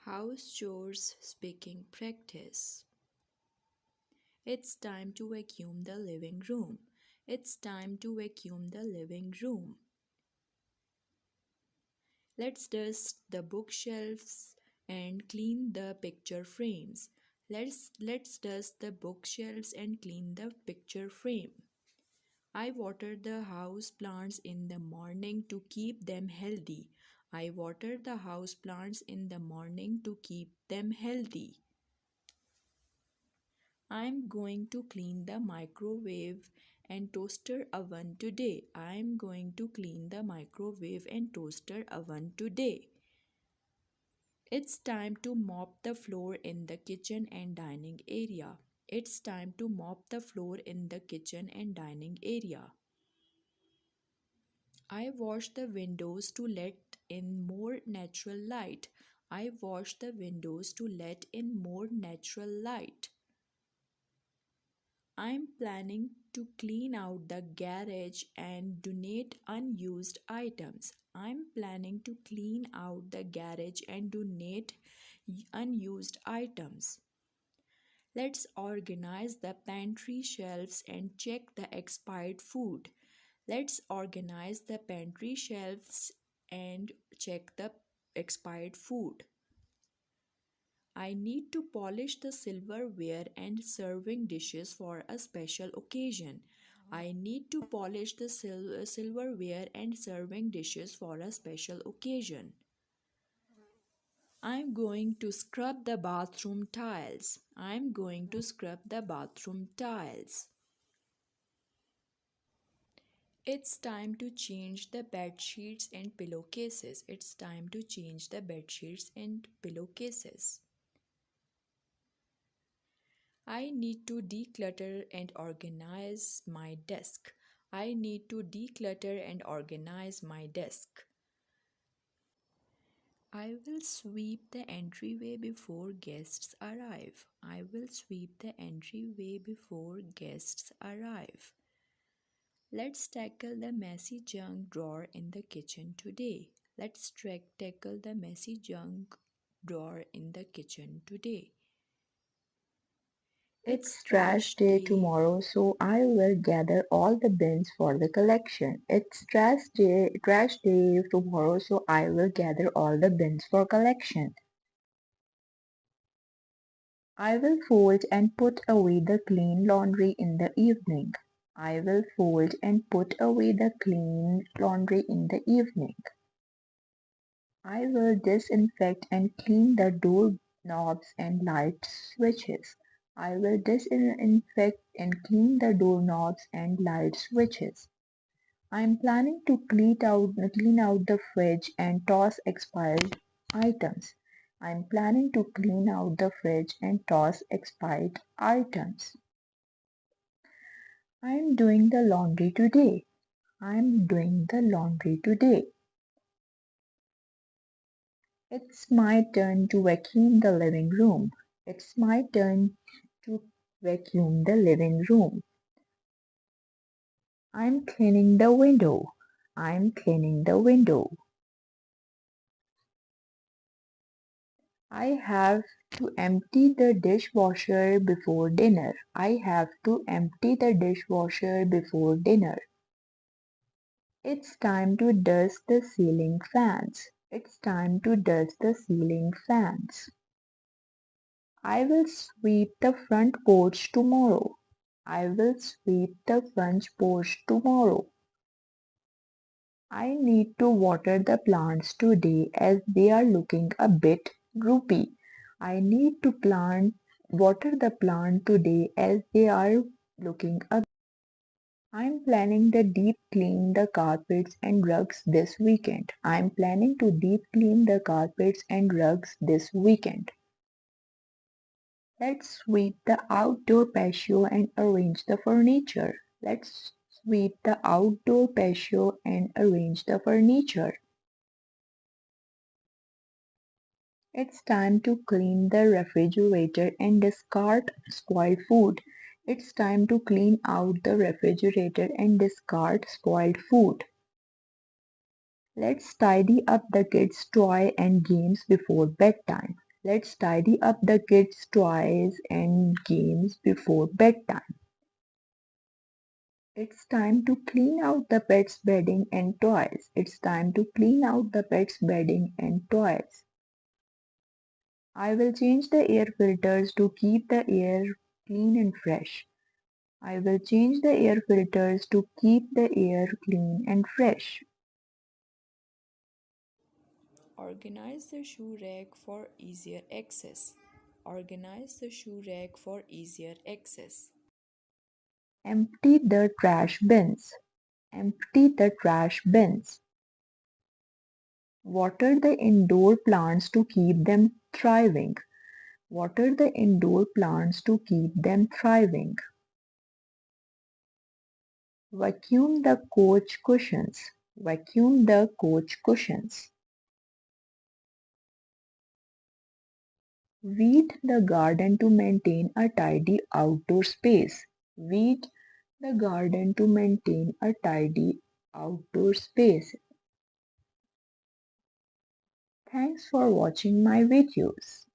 House chores speaking practice. It's time to vacuum the living room. It's time to vacuum the living room. Let's dust the bookshelves and clean the picture frames. Let's dust the bookshelves and clean the picture frame. I water the house plants in the morning to keep them healthy. I water the house plants in the morning to keep them healthy. I'm going to clean the microwave and toaster oven today. I'm going to clean the microwave and toaster oven today. It's time to mop the floor in the kitchen and dining area. It's time to mop the floor in the kitchen and dining area. I wash the windows to let in more natural light. I wash the windows to let in more natural light. I'm planning to clean out the garage and donate unused items. I'm planning to clean out the garage and donate unused items. Let's organize the pantry shelves and check the expired food. Let's organize the pantry shelves and check the expired food. I need to polish the silverware and serving dishes for a special occasion. I need to polish the silverware and serving dishes for a special occasion. I'm going to scrub the bathroom tiles. I'm going to scrub the bathroom tiles. It's time to change the bed sheets and pillowcases. It's time to change the bed sheets and pillowcases. I need to declutter and organize my desk. I need to declutter and organize my desk. I will sweep the entryway before guests arrive. I will sweep the entryway before guests arrive. Let's tackle the messy junk drawer in the kitchen today. Let's tackle the messy junk drawer in the kitchen today. It's It's trash trash day day. tomorrow, so I will gather all the bins for the collection. It's trash day tomorrow, so I will gather all the bins for collection. I will fold and put away the clean laundry in the evening. I will fold and put away the clean laundry in the evening. I will disinfect and clean the door knobs and light switches. I will disinfect and clean the doorknobs and light switches. I am planning to clean out the fridge and toss expired items. I am planning to clean out the fridge and toss expired items. I am doing the laundry today. I am doing the laundry today. It's my turn to vacuum the living room. It's my turn to vacuum the living room. I'm cleaning the window. I'm cleaning the window. I have to empty the dishwasher before dinner. I have to empty the dishwasher before dinner. It's time to dust the ceiling fans. It's time to dust the ceiling fans. I will sweep the front porch tomorrow. I will sweep the front porch tomorrow. I need to water the plants today as they are looking a bit droopy. I need to water the plant today as they are looking a I'm planning to deep clean the carpets and rugs this weekend. I'm planning to deep clean the carpets and rugs this weekend. Let's sweep the outdoor patio and arrange the furniture. Let's sweep the outdoor patio and arrange the furniture. It's time to clean the refrigerator and discard spoiled food. It's time to clean out the refrigerator and discard spoiled food. Let's tidy up the kids' toy and games before bedtime. Let's tidy up the kids' toys and games before bedtime. It's time to clean out the pets' bedding and toys. It's time to clean out the pets' bedding and toys. I will change the air filters to keep the air clean and fresh. I will change the air filters to keep the air clean and fresh. Organize the shoe rack for easier access. Organize the shoe rack for easier access. Empty the trash bins. Empty the trash bins. Water the indoor plants to keep them thriving. Water the indoor plants to keep them thriving. Vacuum the couch cushions. Vacuum the couch cushions. Weed the garden to maintain a tidy outdoor space. Weed the garden to maintain a tidy outdoor space. Thanks for watching my videos.